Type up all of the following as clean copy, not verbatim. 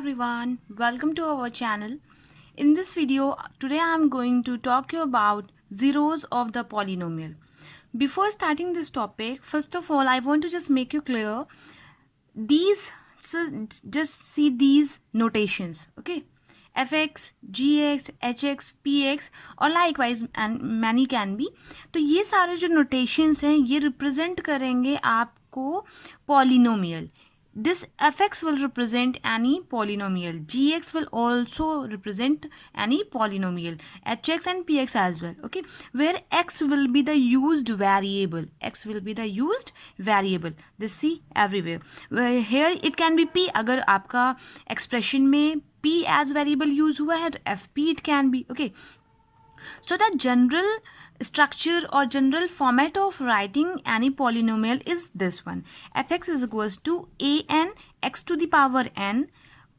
everyone, welcome to our channel. In this video, today I am going to talk you about zeros of the polynomial. Before starting this topic, first of all, I want to just make you clear these, so just see these notations, okay? fx, gx, hx, px और likewise and many can be. तो ये सारे जो notations हैं ये represent करेंगे आपको polynomial. This fx will represent any polynomial. Gx will also represent any polynomial. Hx and px as well. Okay, where x will be the used variable. X will be the used variable. This see everywhere. Where here it can be p. अगर आपका expression में p as variable use हुआ है तो fp it can be. Okay. So the general structure or general format of writing any polynomial is this one. Fx is equals to an x to the power n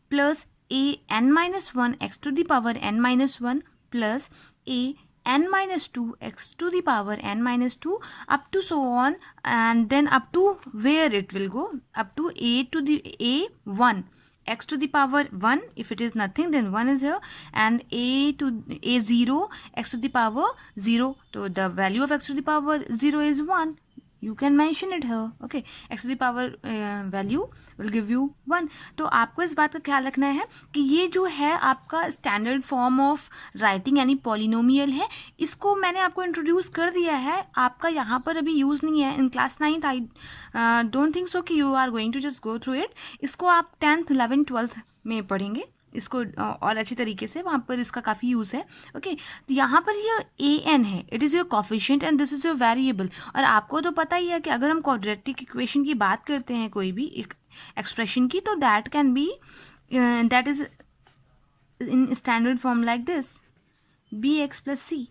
plus a n minus 1 x to the power n minus 1 plus a n minus 2 x to the power n minus 2 up to so on, and then up to where it will go up to a to the a1 x to the power 1. If it is nothing then 1 is here, and a to a0 x to the power 0. So the value of x to the power 0 is 1. You can mention it here. Okay, x to the power value will give you 1. तो आपको इस बात का ख्याल रखना है कि ये जो है आपका स्टैंडर्ड फॉर्म ऑफ राइटिंग यानी पॉलिनोमियल है, इसको मैंने आपको इंट्रोड्यूस कर दिया है, आपका यहाँ पर अभी यूज़ नहीं है. In class 9th I don't think so कि you are going to just go through it. इसको आप 10th 11th 12th में पढ़ेंगे इसको और अच्छी तरीके से, वहाँ पर इसका काफ़ी यूज़ है. ओके, तो यहाँ पर ये ए एन है, it is your coefficient and this is your variable. और आपको तो पता ही है कि अगर हम क्वाड्रेटिक इक्वेशन की बात करते हैं कोई भी एक्सप्रेशन की, तो that can be that is in standard form like this b x plus c,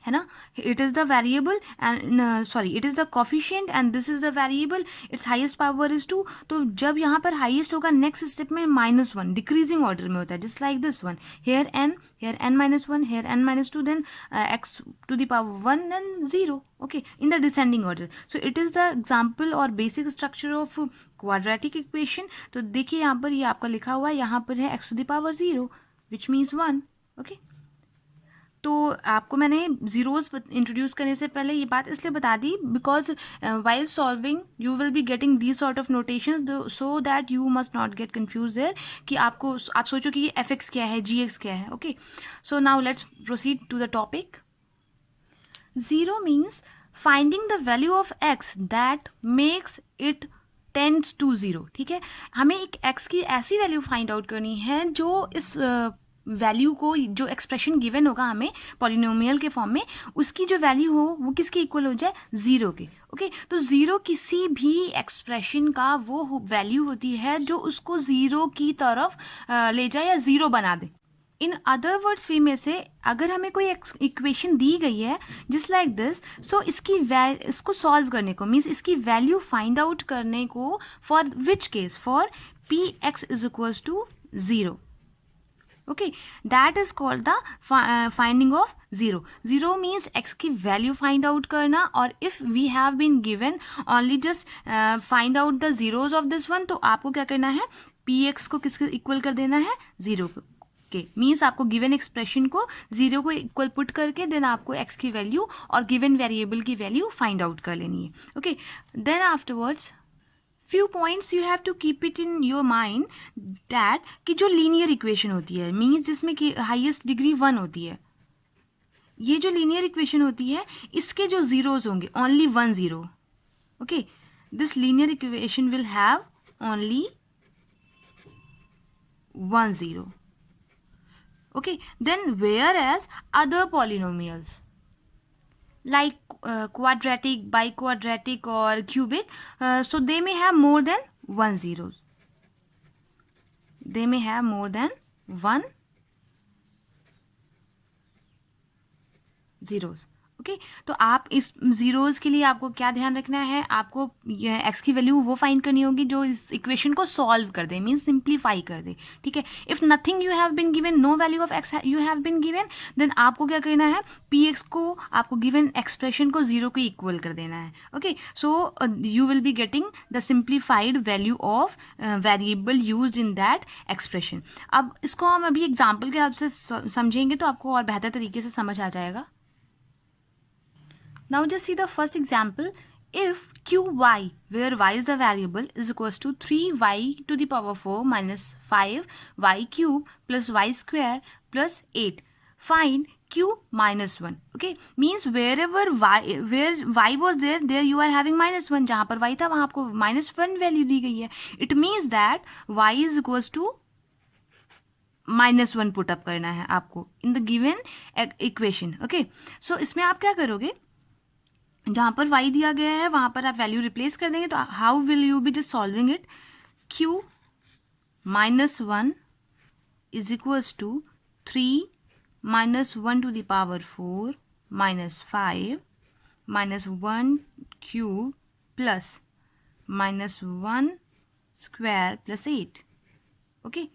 है ना. It is the variable and sorry it is the coefficient and this is the variable. Its highest power is 2. तो जब यहाँ पर highest होगा next step में -1 decreasing order में होता है, just like this one. Here n minus 1, here n minus 2, then x to the power 1 and 0. Okay, in the descending order. So it is the example or basic structure of quadratic equation. तो देखिए यहाँ पर ये आपका लिखा हुआ है, यहाँ पर है x to the power 0 which means 1. Okay. तो आपको मैंने ज़ीरोज़ इंट्रोड्यूस करने से पहले ये बात इसलिए बता दी because while solving you will be getting the sort of notations, so that you must not get confuse there कि आप सोचो कि ये fx क्या है, gx क्या है. Okay, so now let's proceed to the topic. Zero means finding the value of x that makes it tends to 0. ठीक है, हमें एक x की ऐसी वैल्यू फाइंड आउट करनी है जो इस वैल्यू को, जो एक्सप्रेशन गिवन होगा हमें पॉलिनोमियल के फॉर्म में, उसकी जो वैल्यू हो वो किसके इक्वल हो जाए, 0 के. ओके, तो 0 किसी भी एक्सप्रेशन का वो वैल्यू होती है जो उसको 0 की तरफ ले जाए या 0 बना दे. इन अदर वर्ड्स वे में से अगर हमें कोई इक्वेशन दी गई है जस्ट लाइक दिस, सो इसको सॉल्व करने को मीन्स इसकी वैल्यू फाइंड आउट करने को, for which case, for P X is equals to 0. Okay, that is called the finding of 0. 0 means x की value find out करना, और if we have been given only just find out the zeros of this one, तो आपको क्या करना है, px को किसके इक्वल कर देना है, 0 के. मीन्स आपको गिवन एक्सप्रेशन को 0 को इक्वल पुट करके देन आपको x की वैल्यू और गिवन वेरिएबल की वैल्यू फाइंड आउट कर लेनी है. Okay, then afterwards few points you have to keep it in your mind that कि जो लीनियर इक्वेशन होती है मीन्स जिसमें कि हाईएस्ट डिग्री 1 होती है, ये जो लीनियर इक्वेशन होती है इसके जो ज़ीरोज़ होंगे only 1 0. Okay, this linear equation will have only 1 0. Okay, then whereas other polynomials like quadratic, biquadratic or cubic, so they may have more than 1 zeros. They may have more than 1 zeros. Okay तो आप इस zeros के लिए आपको क्या ध्यान रखना है, आपको एक्स की वैल्यू वो फाइंड करनी होगी जो इस इक्वेशन को सॉल्व कर दे, मीन्स सिंप्लीफाई कर दे, ठीक है। If nothing you have been given, no value of X you have been given, then आपको क्या करना है, पी एक्स को, आपको गिवन एक्सप्रेशन को जीरो के इक्वल कर देना है। Okay so you will be getting the simplified value of variable use in that expression. अब इसको हम अभी एग्जाम्पल के हेल्प से समझेंगे तो आपको और बेहतर तरीके से समझ आ जाएगा। Now just see the first example. If qy, where y is the variable, is equals to 3y to the power 4 minus 5y cube plus y square plus 8. Find q minus 1. Okay, means wherever where y was there you are having minus 1. जहाँ पर y था वहाँ आपको minus 1 value दी गई है. It means that y is equals to -1 put up करना है आपको in the given equation. Okay so इसमें आप क्या करोगे, जहाँ पर y दिया गया है वहाँ पर आप वैल्यू रिप्लेस कर देंगे। तो how will you be just solving it, q -1 is equals to 3 -1 to the power 4 -5 -1 cube plus -1 square plus 8। Okay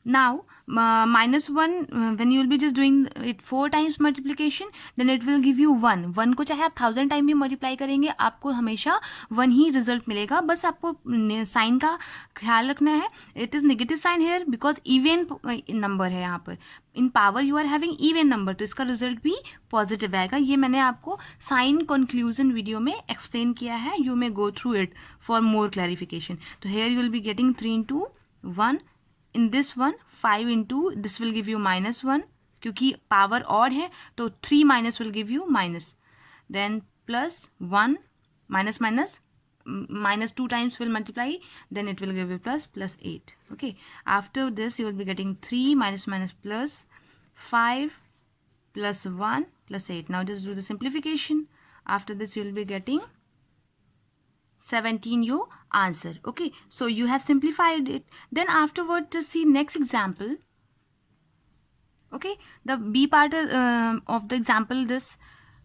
now -1 when you will be just doing it 4 times multiplication, then it will give you 1 को चाहे आप 1000 time भी multiply करेंगे आपको हमेशा 1 ही result मिलेगा। बस आपको साइन का ख्याल रखना है, it is negative sign here because even number है यहाँ पर, in power you are having even number, तो इसका रिजल्ट भी पॉजिटिव आएगा। ये मैंने आपको साइन कंक्लूजन वीडियो में एक्सप्लेन किया है, you may go through it for more clarification. तो here you will be getting 3 into 1, in this one 5 into this will give you -1 क्योंकि पावर ऑड है तो 3 minus will give you minus, then plus 1 minus minus minus 2 times will multiply, then it will give you plus 8। okay after this you will be getting 3 minus minus plus 5 plus 1 plus 8। now just do the simplification, after this you will be getting 17 your answer। okay so you have simplified it, then afterward just see next example। okay the b part of the example, this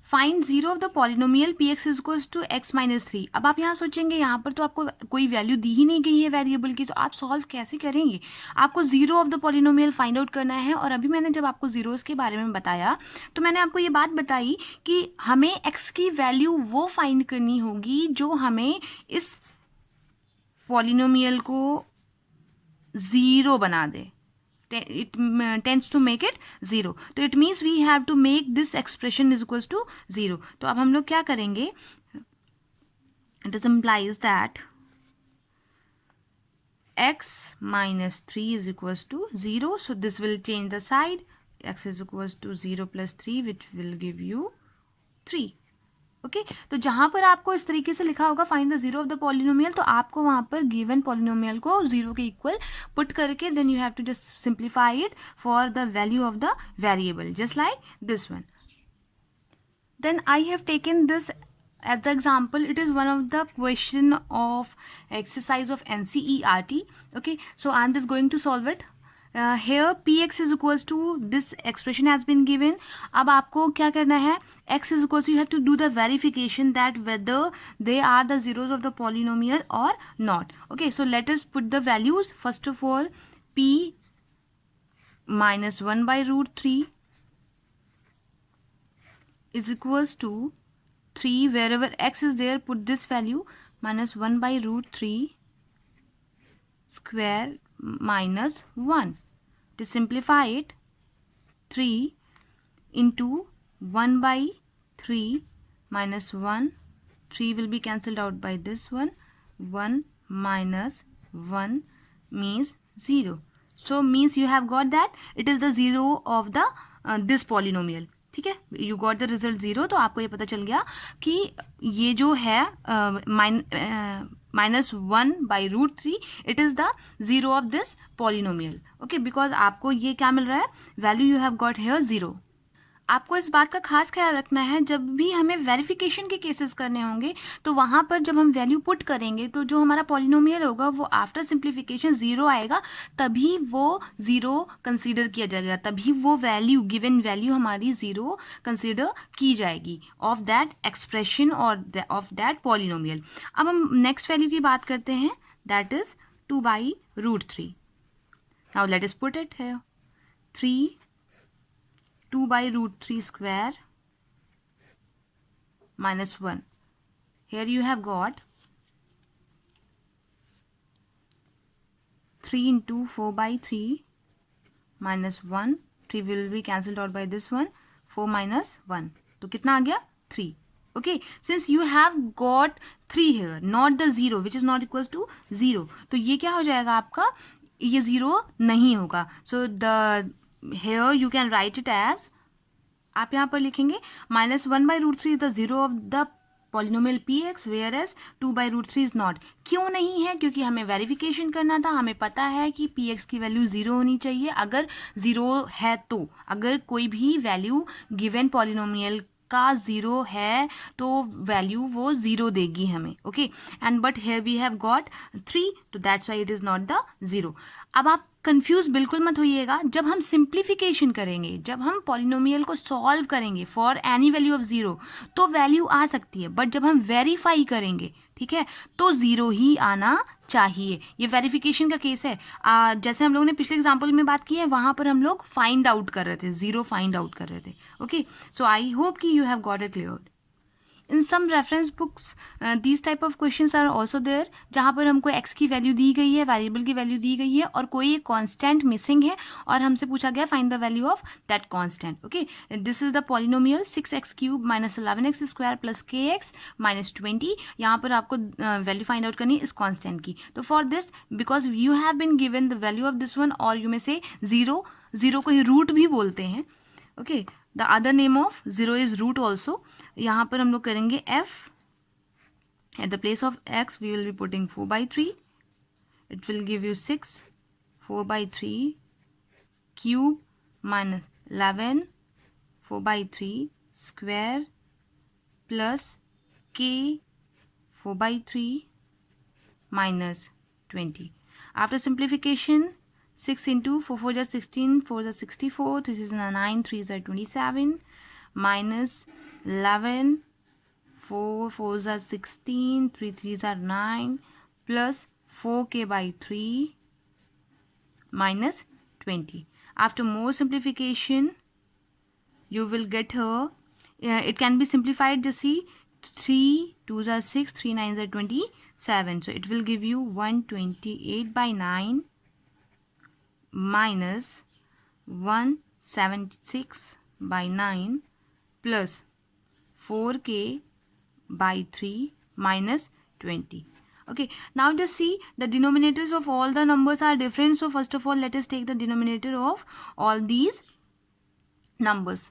find 0 of the polynomial px is equals to x minus 3। अब आप यहाँ सोचेंगे यहाँ पर तो आपको कोई value दी ही नहीं गई है वेरिएबल की, तो आप सॉल्व कैसे करेंगे, आपको 0 of the polynomial find out करना है। और अभी मैंने जब आपको जीरोस के बारे में बताया तो मैंने आपको ये बात बताई कि हमें x की वैल्यू वो फाइंड करनी होगी जो हमें इस पॉलिनोमियल को 0 बना दे, it tends to make it 0, तो it means we have to make this expression is equals to 0। तो अब हम लोग क्या करेंगे, it implies that x minus 3 is equals to 0, so this will change the side, x is equals to 0 plus 3 which will give you 3। Okay तो जहाँ पर आपको इस तरीके से लिखा होगा find the 0 of the polynomial, तो आपको वहाँ पर गिवन पॉलिनोमियल को 0 के इक्वल पुट करके then you have to just simplify it for the value of the variable, just like this one. Then I have taken this as the example, it is one of the question of exercise of NCERT। okay so I'm just going to solve it। here px is equals to this expression has been given। अब आपको क्या करना है, x is equals to, you have to do the verification that whether they are the zeros of the polynomial or not। okay so let us put the values। first of all p minus 1 by root 3 is equals to 3, wherever x is there put this value minus 1 by root 3 square minus 1। to simplify it, 3 into 1 by 3 minus 1, 3 will be cancelled out by this one, 1 minus 1 means 0। so means you have got that it is the 0 of the this polynomial। ठीक है, you got the result 0। तो आपको ये पता चल गया कि ये जो है -1 by root 3 it is the 0 of this polynomial. Okay because आपको ये क्या मिल रहा है, value you have got here 0। आपको इस बात का खास ख्याल रखना है, जब भी हमें वेरिफिकेशन के केसेस करने होंगे तो वहाँ पर जब हम वैल्यू पुट करेंगे तो जो हमारा पॉलिनोमियल होगा वो आफ्टर सिंप्लीफिकेशन ज़ीरो आएगा, तभी वो ज़ीरो कंसीडर किया जाएगा, तभी वो वैल्यू गिवन वैल्यू हमारी ज़ीरो कंसीडर की जाएगी ऑफ दैट एक्सप्रेशन और ऑफ दैट पॉलिनोमियल। अब हम नेक्स्ट वैल्यू की बात करते हैं, that is 2/√3। Now let us put it here, 2/√3 square minus 1. Here you have got 3 into 4/3 minus 1. 3 will be cancelled out by this one. 4 minus 1. तो कितना आ गया? 3. Okay, since you have got 3 here, not the 0, which is not equals to 0. तो ये क्या हो जाएगा आपका? ये 0 नहीं होगा. So here you can write it as, आप यहाँ पर लिखेंगे -1/√3 is the zero of the polynomial P X, whereas 2/√3 is not. क्यों नहीं है? क्योंकि हमें वेरिफिकेशन करना था, हमें पता है कि पी एक्स की वैल्यू 0 होनी चाहिए। अगर 0 है तो, अगर कोई भी वैल्यू गिवन पॉलिनोमियल का 0 है तो वैल्यू वो 0 देगी हमें। Okay, and but here we have got 3, तो that's why it is not the 0। अब आप कंफ्यूज बिल्कुल मत होइएगा, जब हम सिंप्लीफिकेशन करेंगे, जब हम पॉलिनोमियल को सॉल्व करेंगे फॉर एनी वैल्यू ऑफ 0 तो वैल्यू आ सकती है, बट जब हम वेरीफाई करेंगे, ठीक है, तो 0 ही आना चाहिए। ये वेरिफिकेशन का केस है। जैसे हम लोगों ने पिछले एग्जाम्पल में बात की है, वहाँ पर हम लोग फाइंड आउट कर रहे थे, 0 फाइंड आउट कर रहे थे। ओके, सो आई होप कि you have got it clear. In some reference books these type of questions are also there, जहाँ पर हमको एक्स की वैल्यू दी गई है, वेरिएबल की वैल्यू दी गई है और कोई एक कांस्टेंट मिसिंग है और हमसे पूछा गया find the value of that constant. Okay, this is the polynomial 6x³ - 11x² + kx - 20। यहाँ पर आपको वैल्यू फाइंड आउट करनी है इस कांस्टेंट की। तो for this, because you have been given the value of this one, और यू में से 0 को ही रूट भी बोलते हैं। Okay, the other name of 0 is root also. यहाँ पर हम लोग करेंगे f, at the place of x we will be putting 4/3, it will give you 6, 4/3 cube minus 11, 4/3 square plus k 4/3 minus 20. After simplification, 6 into 4 4 is 16, 4 is 64, 3 is 9, 3 is 27, minus 11, 4 4s are 16, 3 3s are 9, plus 4k/3 minus 20. After more simplification, you will get here, it can be simplified, just see, 3 2s are 6, 3 9s are 27. So it will give you 128/9 minus 176/9 plus 4k/3 minus 20. Okay, now just see, the denominators of all the numbers are different. So first of all, let us take the denominator of all these numbers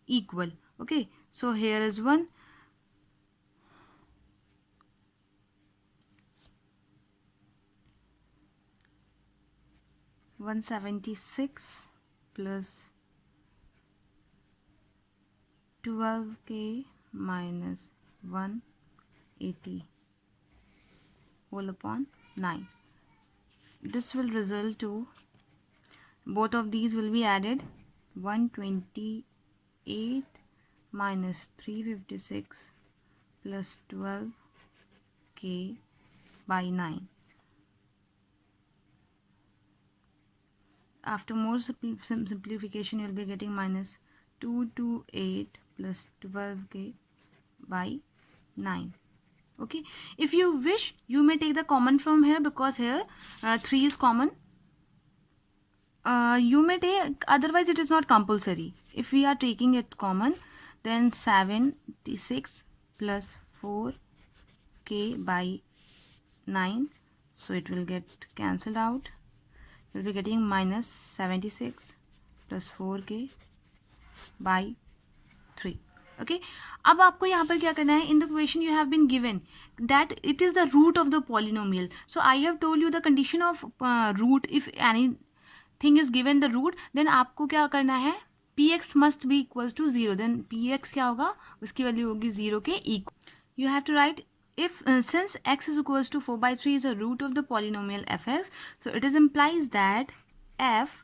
equal. Okay, so here is 176 plus 12k minus 180 whole upon 9. This will result to, both of these will be added, 128 minus 356 plus 12k/9. After more simplification, you will be getting minus 228 plus 12k/9. Okay, if you wish, you may take the common from here, because here 3 is common. You may take, otherwise it is not compulsory. If we are taking it common, then 76 plus 4k/9, so it will get cancelled out. You will be getting minus 76 plus 4k/3. Okay, अब आपको यहाँ पर क्या करना है, in the question you have been given that it is the root of the polynomial. So I have told you the condition of root. If anything is given the root, then आपको क्या करना है, P X must be equals to 0, then P X क्या होगा, उसकी value होगी 0 के equal. You have to write if since x is equals to 4/3 is a root of the polynomial fx, so it is implies that f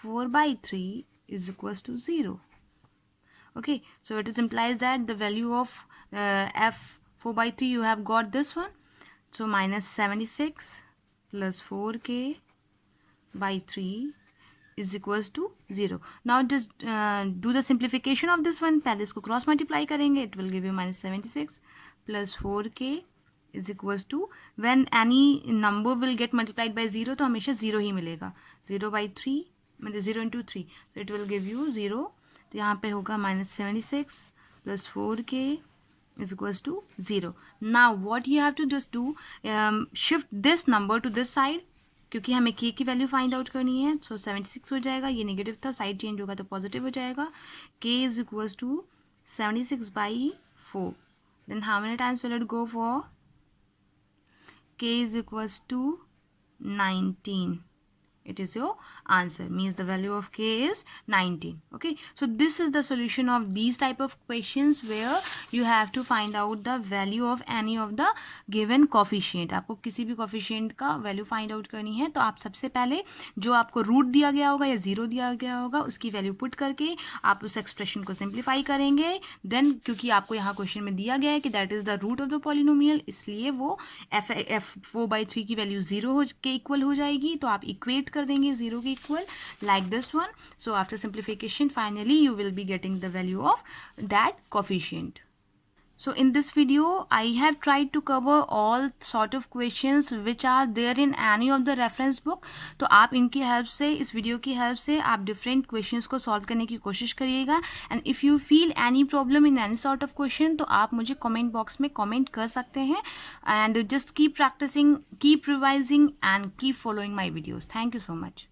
4/3 is equals to 0. Okay, so it is implies that the value of f 4/3, you have got this one, so minus 76 plus 4k by 3 is equals to 0. Now just do the simplification of this one. पहले इसको cross multiply करेंगे, it will give you minus 76 plus 4k is equals to, when any number will get multiplied by 0 तो हमेशा 0 ही मिलेगा. 0/3 मतलब 0 into 3, so it will give you 0. तो यहाँ पे होगा minus 76 plus 4k is equals to 0. Now what you have to just do, shift this number to this side, क्योंकि हमें k की वैल्यू फाइंड आउट करनी है. सो 76 हो जाएगा, ये नेगेटिव था, साइड चेंज होगा तो पॉजिटिव हो जाएगा. k is equals to 76/4. Then how many times will it go for, k is equals to 19. It is your answer, means the value of k is 19. Okay, so this is the solution of these type of questions where you have to find out the value of any of the given coefficient. आपको किसी भी coefficient का value find out करनी है तो आप सबसे पहले जो आपको root दिया गया होगा या zero दिया गया होगा उसकी value put करके आप उस expression को simplify करेंगे. Then क्योंकि आपको यहाँ question में दिया गया है कि that is the root of the polynomial, इसलिए वो f 4/3 की value 0 के equal हो जाएगी, तो आप equate कर देंगे 0 के equal, like this one. So after simplification finally you will be getting the value of that coefficient. So in this video I have tried to cover all sort of questions which are there in any of the reference book. तो आप इनकी help से, इस video की help से आप different questions को solve करने की कोशिश करिएगा. And if you feel any problem in any sort of question तो आप मुझे कमेंट बॉक्स में कमेंट कर सकते हैं. And just keep practicing, keep revising and keep following my videos. Thank you so much.